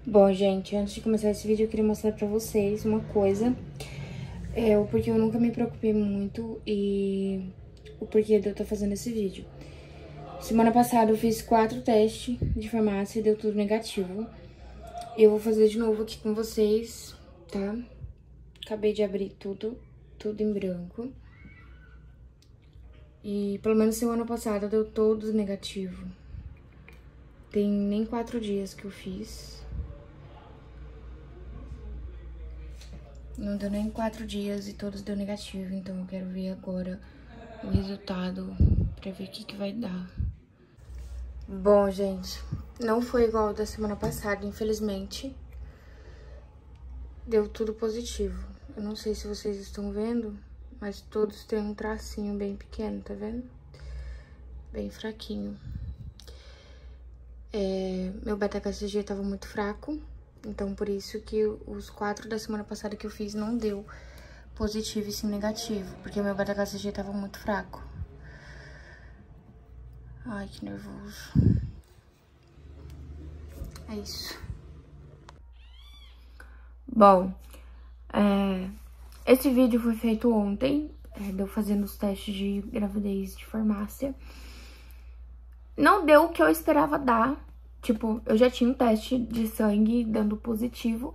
Bom, gente, antes de começar esse vídeo, eu queria mostrar pra vocês uma coisa. O porquê eu nunca me preocupei muito e o porquê de eu estar fazendo esse vídeo. Semana passada eu fiz 4 testes de farmácia e deu tudo negativo. Eu vou fazer de novo aqui com vocês, tá? Acabei de abrir tudo em branco. E pelo menos semana passada deu todos negativo. Tem nem 4 dias que eu fiz. Não deu nem 4 dias e todos deu negativo, então eu quero ver agora o resultado pra ver o que vai dar. Bom, gente, não foi igual ao da semana passada, infelizmente. Deu tudo positivo. Eu não sei se vocês estão vendo, mas todos têm um tracinho bem pequeno, tá vendo? Bem fraquinho. Meu beta-HCG tava muito fraco. Então, por isso que os 4 da semana passada que eu fiz não deu positivo e sim negativo. Porque o meu beta-HCG tava muito fraco. Ai, que nervoso. É isso. Bom, esse vídeo foi feito ontem. De eu fazendo os testes de gravidez de farmácia. Não deu o que eu esperava dar. Tipo, eu já tinha um teste de sangue dando positivo,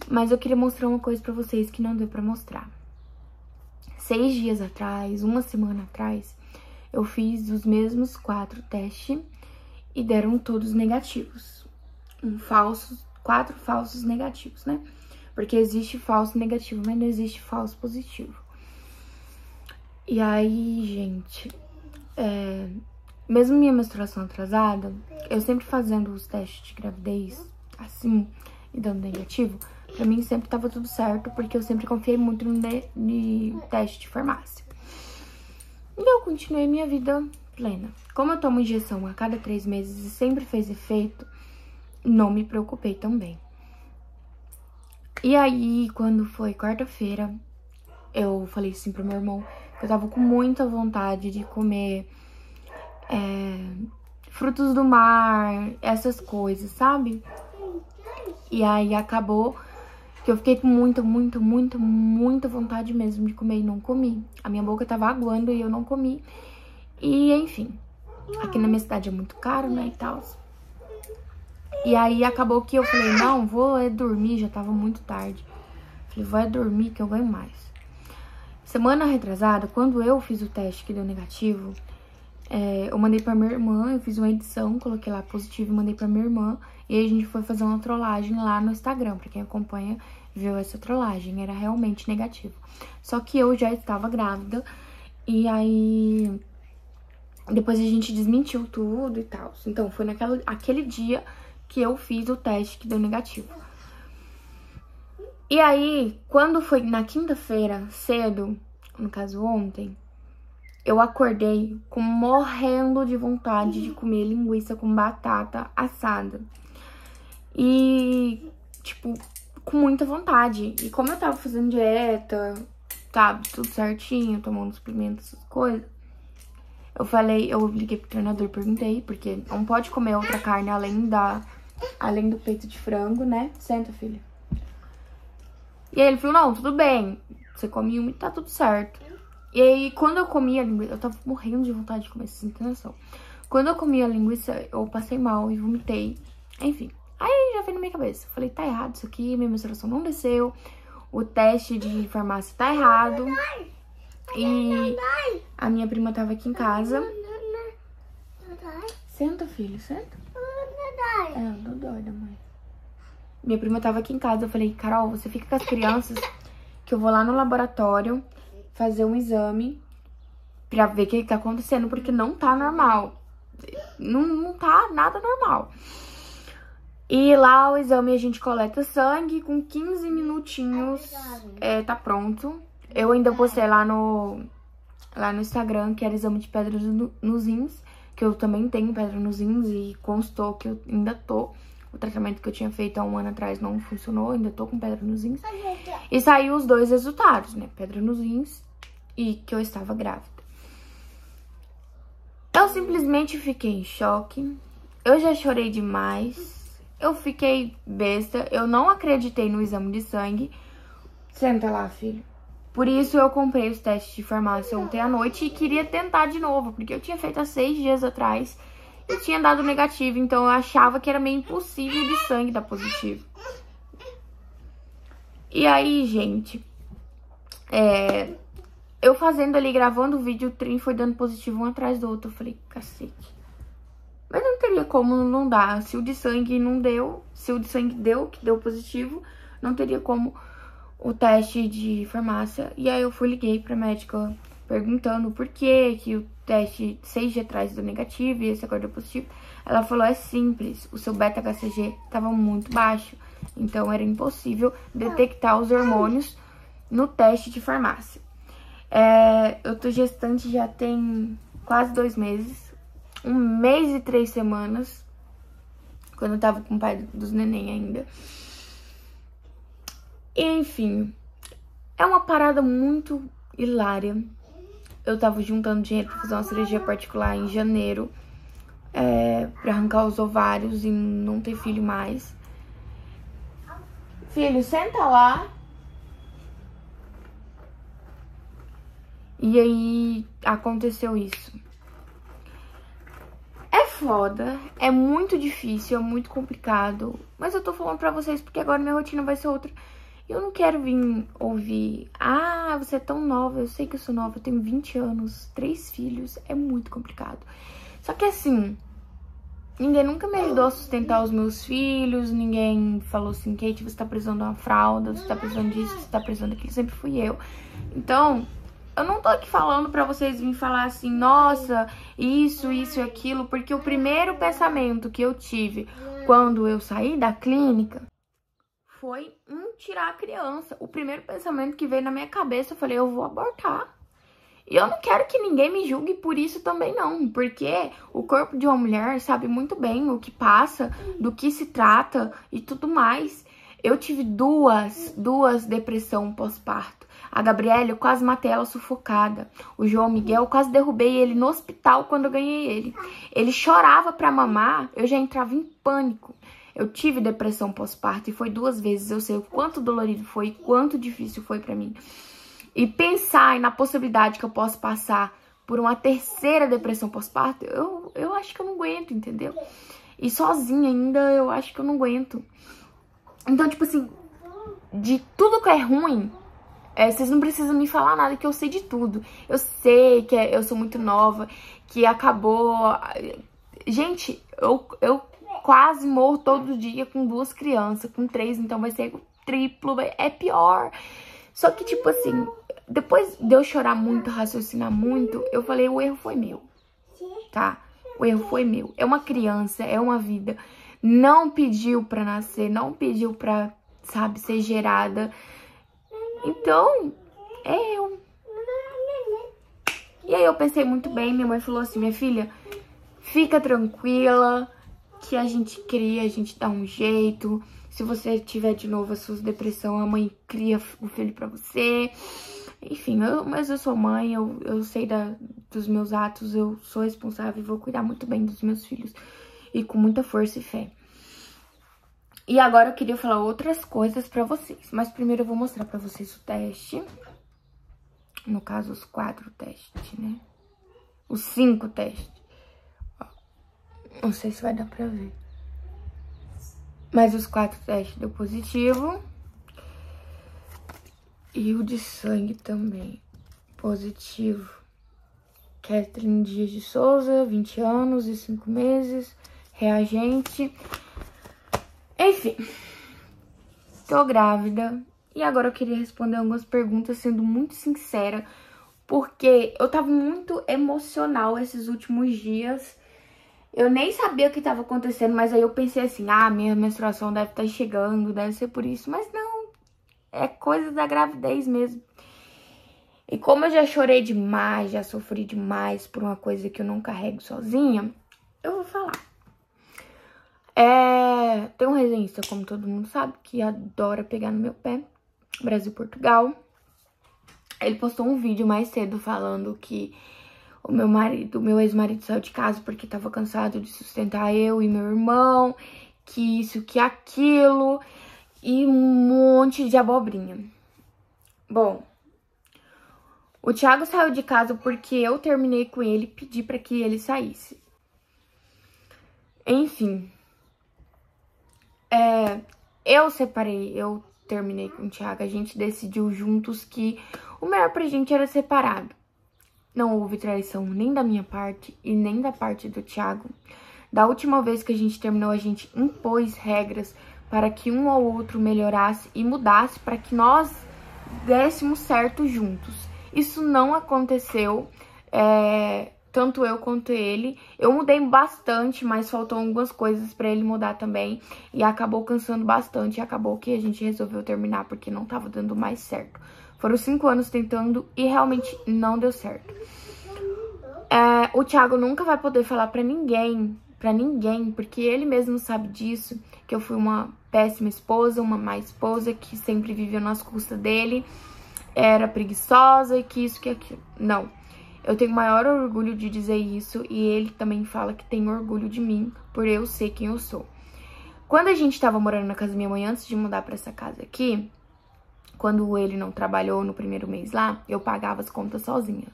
mas eu queria mostrar uma coisa pra vocês que não deu pra mostrar. 6 dias atrás, uma semana atrás, eu fiz os mesmos 4 testes e deram todos negativos. 4 falsos negativos, né? Porque existe falso negativo, mas não existe falso positivo. E aí, gente, mesmo minha menstruação atrasada, eu sempre fazendo os testes de gravidez, assim, e dando negativo, pra mim sempre tava tudo certo, porque eu sempre confiei muito no teste de farmácia. E eu continuei minha vida plena. Como eu tomo injeção a cada 3 meses e sempre fez efeito, não me preocupei também. E aí, quando foi quarta-feira, eu falei assim pro meu irmão que eu tava com muita vontade de comer frutos do mar, essas coisas, sabe? E aí acabou que eu fiquei com muita vontade mesmo de comer e não comi. A minha boca tava aguando e eu não comi. E enfim, aqui na minha cidade é muito caro, né, e tal. E aí acabou que eu falei, não, vou dormir, já tava muito tarde. Falei, vou dormir que eu ganho mais. Semana retrasada, quando eu fiz o teste que deu negativo, eu mandei pra minha irmã, eu fiz uma edição, coloquei lá positivo e mandei pra minha irmã. E aí a gente foi fazer uma trollagem lá no Instagram, pra quem acompanha viu essa trollagem, era realmente negativo. Só que eu já estava grávida, e aí depois a gente desmentiu tudo e tal. Então foi aquele dia que eu fiz o teste que deu negativo. E aí, quando foi na quinta-feira, cedo, no caso ontem, eu acordei morrendo de vontade de comer linguiça com batata assada. E, tipo, com muita vontade. E como eu tava fazendo dieta, sabe, tudo certinho, tomando suplementos, essas coisas, eu liguei pro treinador, perguntei, porque não pode comer outra carne além do peito de frango, né? Senta, filha. E aí ele falou, não, tudo bem, você come uma e tá tudo certo. E aí, quando eu comi a linguiça, eu tava morrendo de vontade de comer, vocês não tem noção. Quando eu comi a linguiça, eu passei mal e vomitei. Enfim, aí já veio na minha cabeça. Falei, tá errado isso aqui, minha menstruação não desceu. O teste de farmácia tá errado. E a minha prima tava aqui em casa. Senta, filho, senta. O dodói da mãe. Minha prima tava aqui em casa, eu falei, Carol, você fica com as crianças que eu vou lá no laboratório fazer um exame pra ver o que tá acontecendo, porque não tá normal. Não tá nada normal. E lá o exame a gente coleta sangue, com 15 minutinhos tá pronto. Eu ainda postei lá no Instagram que era exame de pedra nos rins, que eu também tenho pedra nos rins e constou que eu ainda tô. O tratamento que eu tinha feito há 1 ano atrás não funcionou, ainda tô com pedra nos rins. E saiu os 2 resultados, né? Pedra nos rins e que eu estava grávida. Eu simplesmente fiquei em choque. Eu já chorei demais. eu fiquei besta, eu não acreditei no exame de sangue. Senta lá, filho. Por isso eu comprei os testes de farmácia ontem à noite e queria tentar de novo, porque eu tinha feito há 6 dias atrás e tinha dado negativo, então eu achava que era meio impossível de sangue dar positivo. E aí, gente, eu fazendo ali, gravando o vídeo, o trem foi dando positivo um atrás do outro. Eu falei, cacete. Mas não teria como não dar. Se o de sangue não deu, se o de sangue deu, que deu positivo, não teria como o teste de farmácia. E aí eu liguei pra médica perguntando por que o teste 6 dias atrás deu negativo e esse agora deu positivo. Ela falou, é simples, o seu beta-HCG tava muito baixo, então era impossível detectar os hormônios no teste de farmácia. Eu tô gestante já tem quase 2 meses, 1 mês e 3 semanas, quando eu tava com o pai dos neném ainda. E, enfim, é uma parada muito hilária. Eu tava juntando dinheiro pra fazer uma cirurgia particular em janeiro, pra arrancar os ovários e não ter filho mais. Filho, senta lá. E aí aconteceu isso. É foda, é muito difícil, é muito complicado. Mas eu tô falando pra vocês porque agora minha rotina vai ser outra. Eu não quero vir ouvir, ah, você é tão nova. Eu sei que eu sou nova, eu tenho 20 anos, 3 filhos, é muito complicado. Só que assim, ninguém nunca me ajudou a sustentar os meus filhos, ninguém falou assim, Kate, você tá precisando de uma fralda, você tá precisando disso, você tá precisando daquilo, sempre fui eu. Então, eu não tô aqui falando pra vocês virem falar assim, nossa, isso e aquilo, porque o primeiro pensamento que eu tive quando eu saí da clínica foi tirar a criança. O primeiro pensamento que veio na minha cabeça, eu falei, eu vou abortar. E eu não quero que ninguém me julgue por isso também não, porque o corpo de uma mulher sabe muito bem o que passa, do que se trata e tudo mais. Eu tive duas depressão pós-parto. A Gabriela, eu quase matei ela sufocada. O João Miguel, eu quase derrubei ele no hospital quando eu ganhei ele. Ele chorava pra mamar, eu já entrava em pânico. Eu tive depressão pós-parto e foi 2 vezes. Eu sei o quanto dolorido foi, quanto difícil foi pra mim. E pensar na possibilidade que eu posso passar por uma 3ª depressão pós-parto, eu acho que eu não aguento, entendeu? E sozinha ainda, eu acho que eu não aguento. Então, tipo assim, de tudo que é ruim, vocês não precisam me falar nada, que eu sei de tudo. Eu sei que eu sou muito nova, que acabou... Gente, eu quase morro todo dia com 2 crianças, com 3, então vai ser o triplo, é pior. Só que, tipo assim, depois de eu chorar muito, raciocinar muito, eu falei, o erro foi meu, tá? O erro foi meu. É uma criança, é uma vida. Não pediu pra nascer, não pediu pra, sabe, ser gerada. Então, é eu. E aí eu pensei muito bem, minha mãe falou assim, minha filha, fica tranquila, que a gente cria, a gente dá um jeito. Se você tiver de novo a sua depressão, a mãe cria o filho pra você. Enfim, mas eu sou mãe, eu sei dos meus atos, eu sou responsável e vou cuidar muito bem dos meus filhos. E com muita força e fé. E agora eu queria falar outras coisas pra vocês. Mas primeiro eu vou mostrar pra vocês o teste. No caso, os 4 testes, né? Os 5 testes. Ó, não sei se vai dar pra ver. Mas os 4 testes deu positivo. E o de sangue também, positivo. Kathleen Dias de Souza, 20 anos e 5 meses, reagente. Enfim, tô grávida. E agora eu queria responder algumas perguntas, sendo muito sincera, porque eu tava muito emocional esses últimos dias. Eu nem sabia o que tava acontecendo, mas aí eu pensei assim, ah, minha menstruação deve estar chegando, deve ser por isso. Mas não, é coisa da gravidez mesmo. E como eu já chorei demais, já sofri demais por uma coisa que eu não carrego sozinha, eu vou falar. Tem um resenhista, como todo mundo sabe, que adora pegar no meu pé, Brasil-Portugal. Ele postou um vídeo mais cedo falando que o meu ex-marido saiu de casa porque tava cansado de sustentar eu e meu irmão, que isso, que aquilo e um monte de abobrinha. Bom, o Thiago saiu de casa porque eu terminei com ele e pedi pra que ele saísse. Enfim, eu separei, eu terminei com o Thiago, a gente decidiu juntos que o melhor pra gente era separado. Não houve traição nem da minha parte e nem da parte do Thiago. Da última vez que a gente terminou, a gente impôs regras para que um ou outro melhorasse e mudasse para que nós dessemos certo juntos. Isso não aconteceu, tanto eu quanto ele. Eu mudei bastante, mas faltou algumas coisas pra ele mudar também. E acabou cansando bastante, e acabou que a gente resolveu terminar porque não tava dando mais certo. Foram 5 anos tentando e realmente não deu certo. O Thiago nunca vai poder falar pra ninguém, porque ele mesmo sabe disso, que eu fui uma péssima esposa, uma má esposa, que sempre viveu nas custas dele, era preguiçosa e que isso, que aquilo. Não. Eu tenho maior orgulho de dizer isso e ele também fala que tem orgulho de mim por eu ser quem eu sou. Quando a gente tava morando na casa da minha mãe, antes de mudar pra essa casa aqui, quando ele não trabalhou no primeiro mês lá, eu pagava as contas sozinha.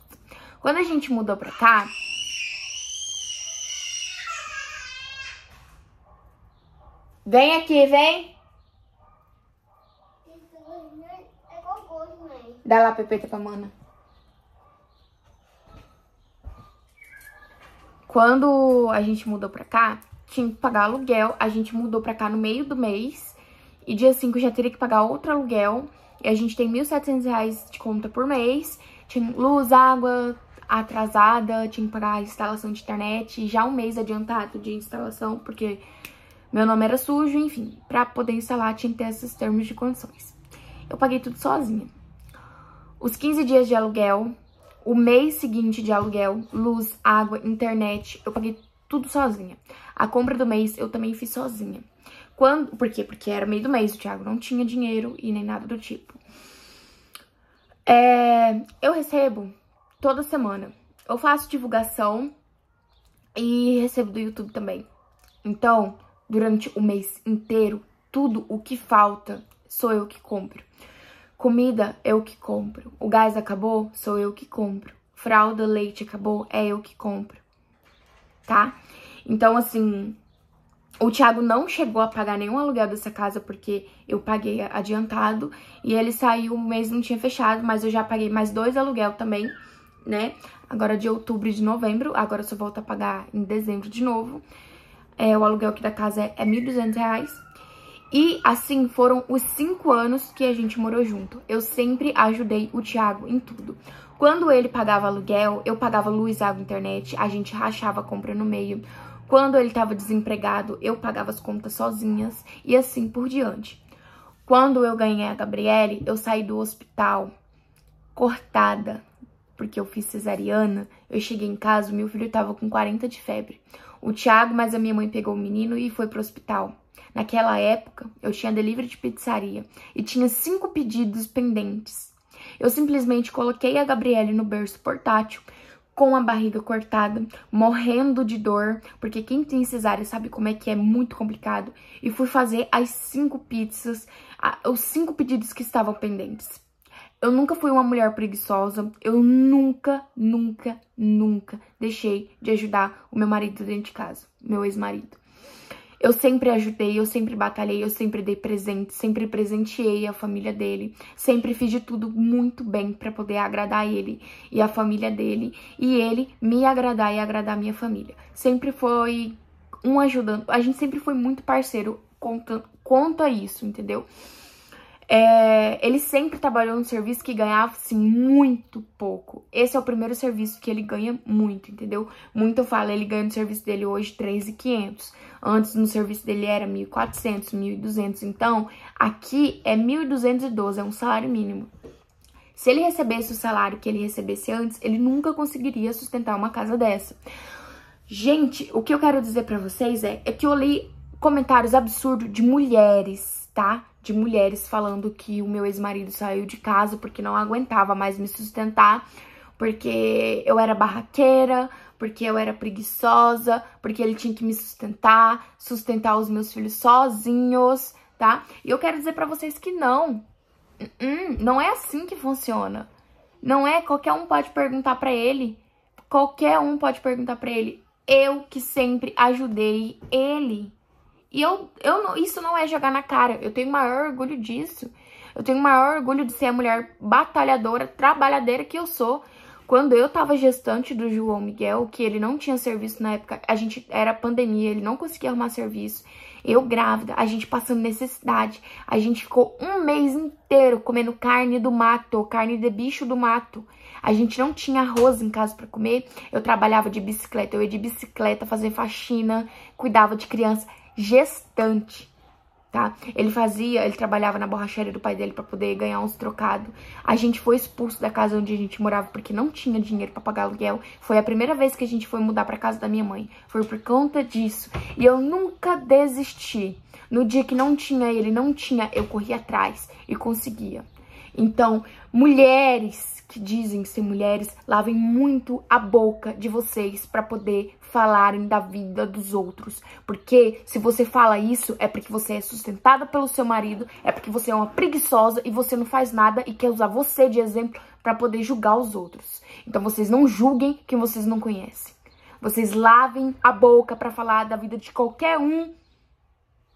Quando a gente mudou pra cá... Vem aqui, vem! Dá lá a pepeta pra mana. Quando a gente mudou pra cá, tinha que pagar aluguel. A gente mudou pra cá no meio do mês. E dia 5 já teria que pagar outro aluguel. E a gente tem R$1.700 de conta por mês. Tinha luz, água atrasada, tinha que pagar a instalação de internet. Já um mês adiantado de instalação, porque meu nome era sujo, enfim. Pra poder instalar tinha que ter esses termos de condições. Eu paguei tudo sozinha. Os 15 dias de aluguel, o mês seguinte de aluguel, luz, água, internet, eu paguei tudo sozinha. A compra do mês eu também fiz sozinha. Por quê? Porque era meio do mês, o Thiago não tinha dinheiro e nem nada do tipo. Eu recebo toda semana. Eu faço divulgação e recebo do YouTube também. Então, durante o mês inteiro, tudo o que falta sou eu que compro. Comida, eu que compro. O gás acabou, sou eu que compro. Fralda, leite acabou, é eu que compro. Tá? Então, assim, o Thiago não chegou a pagar nenhum aluguel dessa casa porque eu paguei adiantado. E ele saiu, o mês não tinha fechado, mas eu já paguei mais 2 aluguel também, né? Agora de outubro e de novembro, agora eu só volto a pagar em dezembro de novo. O aluguel aqui da casa é R$1.200. E assim foram os 5 anos que a gente morou junto. Eu sempre ajudei o Thiago em tudo. Quando ele pagava aluguel, eu pagava luz, água, internet, a gente rachava a compra no meio. Quando ele tava desempregado, eu pagava as contas sozinhas e assim por diante. Quando eu ganhei a Gabriele, eu saí do hospital cortada, porque eu fiz cesariana. Eu cheguei em casa, meu filho tava com 40 de febre. O Thiago, mas a minha mãe pegou o menino e foi pro hospital. Naquela época, eu tinha delivery de pizzaria e tinha 5 pedidos pendentes. Eu simplesmente coloquei a Gabriele no berço portátil, com a barriga cortada, morrendo de dor, porque quem tem cesárea sabe como é muito complicado. E fui fazer as 5 pizzas, os 5 pedidos que estavam pendentes. Eu nunca fui uma mulher preguiçosa, eu nunca deixei de ajudar o meu marido dentro de casa, meu ex-marido. Eu sempre ajudei, eu sempre batalhei, eu sempre dei presente, sempre presenteei a família dele, sempre fiz de tudo muito bem pra poder agradar ele e a família dele, e ele me agradar e agradar a minha família. Sempre foi um ajudando, a gente sempre foi muito parceiro quanto a isso, entendeu? Ele sempre trabalhou num serviço que ganhava, assim, muito pouco. Esse é o primeiro serviço que ele ganha muito, entendeu? Muito eu falo, ele ganha no serviço dele hoje R$3.500. Antes no serviço dele era R$1.400, R$1.200. Então, aqui é R$1.212, é um salário mínimo. Se ele recebesse o salário que ele recebesse antes, ele nunca conseguiria sustentar uma casa dessa. Gente, o que eu quero dizer pra vocês é que eu li comentários absurdos de mulheres, tá? De mulheres falando que o meu ex-marido saiu de casa porque não aguentava mais me sustentar, porque eu era barraqueira, porque eu era preguiçosa, porque ele tinha que me sustentar os meus filhos sozinhos, tá? E eu quero dizer pra vocês que não. Não é assim que funciona. Não é, qualquer um pode perguntar pra ele. Qualquer um pode perguntar pra ele. Eu que sempre ajudei ele. E isso não é jogar na cara. Eu tenho o maior orgulho disso. Eu tenho o maior orgulho de ser a mulher batalhadora, trabalhadeira que eu sou. Quando eu tava gestante do João Miguel, que ele não tinha serviço na época, era pandemia, ele não conseguia arrumar serviço. Eu grávida, a gente passando necessidade. A gente ficou um mês inteiro comendo carne do mato, carne de bicho do mato. A gente não tinha arroz em casa pra comer. Eu trabalhava de bicicleta, eu ia de bicicleta fazer faxina, cuidava de criança gestante, tá? Ele trabalhava na borracharia do pai dele pra poder ganhar uns trocados. A gente foi expulso da casa onde a gente morava porque não tinha dinheiro pra pagar aluguel. Foi a primeira vez que a gente foi mudar pra casa da minha mãe. Foi por conta disso. E eu nunca desisti. No dia que não tinha ele, eu corria atrás e conseguia. Então, mulheres que dizem ser mulheres, lavem muito a boca de vocês pra poder falarem da vida dos outros. Porque se você fala isso, é porque você é sustentada pelo seu marido, é porque você é uma preguiçosa e você não faz nada e quer usar você de exemplo pra poder julgar os outros. Então vocês não julguem quem vocês não conhecem. Vocês lavem a boca pra falar da vida de qualquer um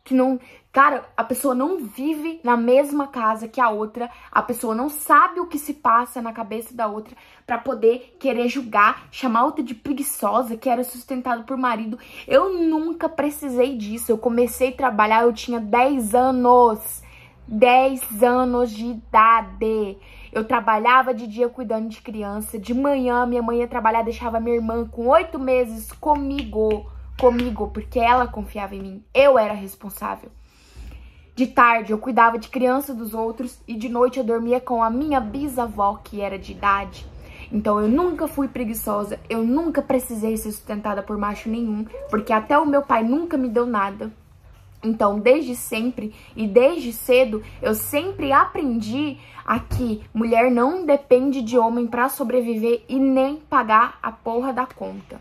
que não... Cara, a pessoa não vive na mesma casa que a outra, a pessoa não sabe o que se passa na cabeça da outra pra poder querer julgar, chamar outra de preguiçosa, que era sustentada por marido. Eu nunca precisei disso. Eu comecei a trabalhar, eu tinha 10 anos. 10 anos de idade. Eu trabalhava de dia cuidando de criança. De manhã, minha mãe ia trabalhar, deixava minha irmã com 8 meses comigo, porque ela confiava em mim. Eu era responsável. De tarde, eu cuidava de criança dos outros e de noite eu dormia com a minha bisavó, que era de idade. Então, eu nunca fui preguiçosa, eu nunca precisei ser sustentada por macho nenhum, porque até o meu pai nunca me deu nada. Então, desde sempre e desde cedo, eu sempre aprendi a que mulher não depende de homem pra sobreviver e nem pagar a porra da conta.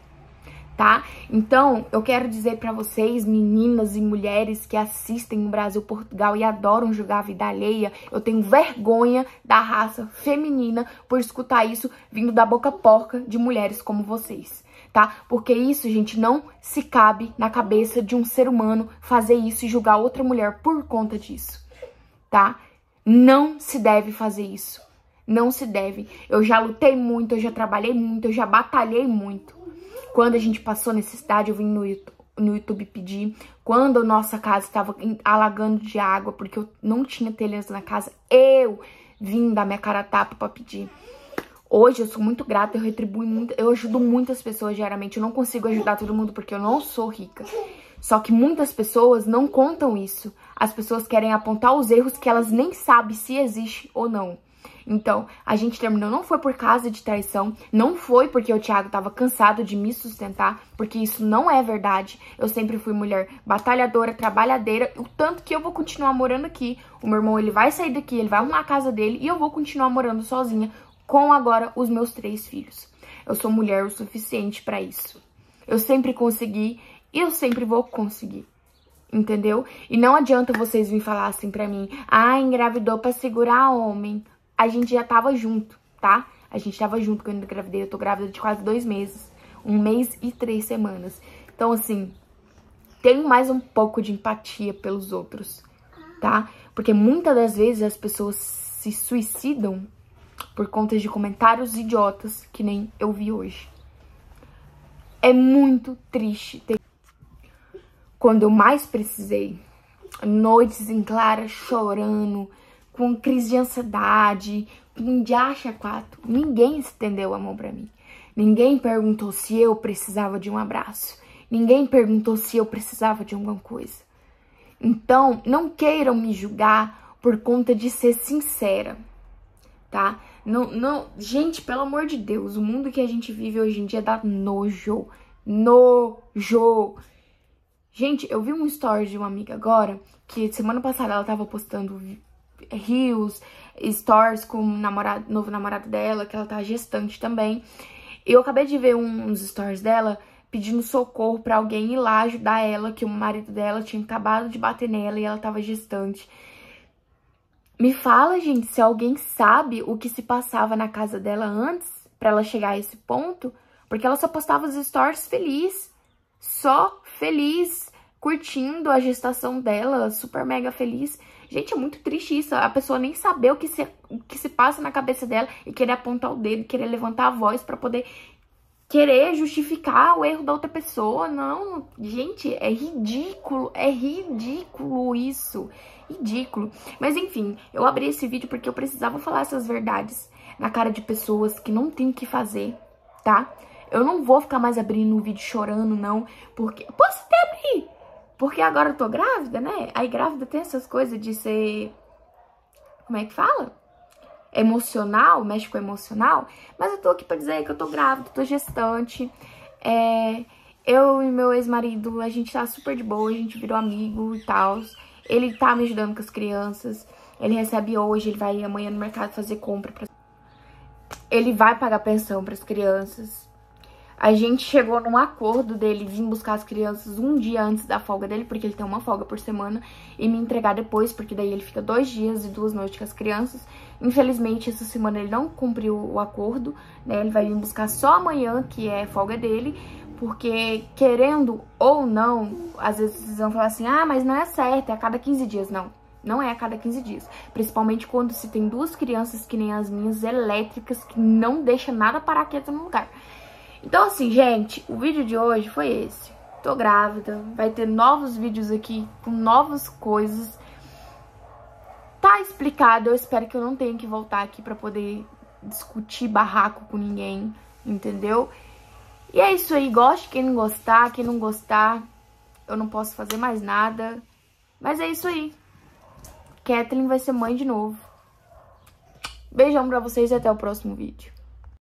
Tá? Então, eu quero dizer pra vocês, meninas e mulheres que assistem no Brasil, Portugal e adoram julgar a vida alheia, eu tenho vergonha da raça feminina por escutar isso vindo da boca porca de mulheres como vocês, tá? Porque isso, gente, não se cabe na cabeça de um ser humano fazer isso e julgar outra mulher por conta disso, tá? Não se deve fazer isso. Não se deve. Eu já lutei muito, eu já trabalhei muito, eu já batalhei muito. Quando a gente passou necessidade, eu vim no YouTube pedir. Quando a nossa casa estava alagando de água, porque eu não tinha telhas na casa, eu vim dar minha cara a tapa pra pedir. Hoje eu sou muito grata, eu retribuo muito, eu ajudo muitas pessoas diariamente. Eu não consigo ajudar todo mundo porque eu não sou rica. Só que muitas pessoas não contam isso. As pessoas querem apontar os erros que elas nem sabem se existe ou não. Então, a gente terminou, não foi por causa de traição, não foi porque o Thiago tava cansado de me sustentar, porque isso não é verdade. Eu sempre fui mulher batalhadora, trabalhadeira, o tanto que eu vou continuar morando aqui. O meu irmão, ele vai sair daqui, ele vai arrumar a casa dele e eu vou continuar morando sozinha com agora os meus 3 filhos. Eu sou mulher o suficiente pra isso. Eu sempre consegui e eu sempre vou conseguir. Entendeu? E não adianta vocês virem falar assim pra mim, engravidou pra segurar homem. A gente já tava junto, tá? A gente tava junto quando eu engravidei. Eu tô grávida de quase 2 meses. 1 mês e 3 semanas. Então, assim, tenho mais um pouco de empatia pelos outros, tá? Porque muitas das vezes as pessoas se suicidam por conta de comentários idiotas que nem eu vi hoje. É muito triste. Quando eu mais precisei, noites em clara chorando, com crise de ansiedade, com de acha quatro. Ninguém estendeu a mão pra mim. Ninguém perguntou se eu precisava de um abraço. Ninguém perguntou se eu precisava de alguma coisa. Então, não queiram me julgar por conta de ser sincera, tá? Não, gente, pelo amor de Deus, o mundo que a gente vive hoje em dia dá nojo. Nojo. Gente, eu vi um story de uma amiga agora, que semana passada ela tava postando reels, stories com o novo namorado dela, que ela tá gestante também. E eu acabei de ver uns stories dela pedindo socorro pra alguém ir lá ajudar ela, que o marido dela tinha acabado de bater nela e ela tava gestante. Me fala, gente, se alguém sabe o que se passava na casa dela antes pra ela chegar a esse ponto, porque ela só postava os stories feliz, só feliz, curtindo a gestação dela, super mega feliz. Gente, é muito triste isso, a pessoa nem saber o que se passa na cabeça dela e querer apontar o dedo, querer levantar a voz pra poder querer justificar o erro da outra pessoa. Não, gente, é ridículo isso, ridículo. Mas enfim, eu abri esse vídeo porque eu precisava falar essas verdades na cara de pessoas que não tem o que fazer, tá? Eu não vou ficar mais abrindo o vídeo chorando, não, porque... Posso até abrir, porque agora eu tô grávida, né? Aí grávida tem essas coisas de ser... Como é que fala? Emocional, mexe com emocional, mas eu tô aqui pra dizer que eu tô grávida, tô gestante, eu e meu ex-marido, a gente tá super de boa, a gente virou amigo e tal, ele tá me ajudando com as crianças, ele recebe hoje, ele vai amanhã no mercado fazer compra, ele vai pagar pensão pras crianças. A gente chegou num acordo dele vir buscar as crianças um dia antes da folga dele, porque ele tem uma folga por semana, e me entregar depois, porque daí ele fica 2 dias e 2 noites com as crianças. Infelizmente, essa semana ele não cumpriu o acordo, né? Ele vai vir buscar só amanhã, que é folga dele, porque querendo ou não, às vezes vocês vão falar assim, ah, mas não é certo, é a cada 15 dias. Não, não é a cada 15 dias. Principalmente quando se tem 2 crianças que nem as minhas, elétricas, que não deixa nada parar quieto no lugar. Então assim, gente, o vídeo de hoje foi esse. Tô grávida, vai ter novos vídeos aqui com novas coisas. Tá explicado, eu espero que eu não tenha que voltar aqui pra poder discutir barraco com ninguém, entendeu? E é isso aí, goste quem não gostar, eu não posso fazer mais nada. Mas é isso aí. Kathleen vai ser mãe de novo. Beijão pra vocês e até o próximo vídeo.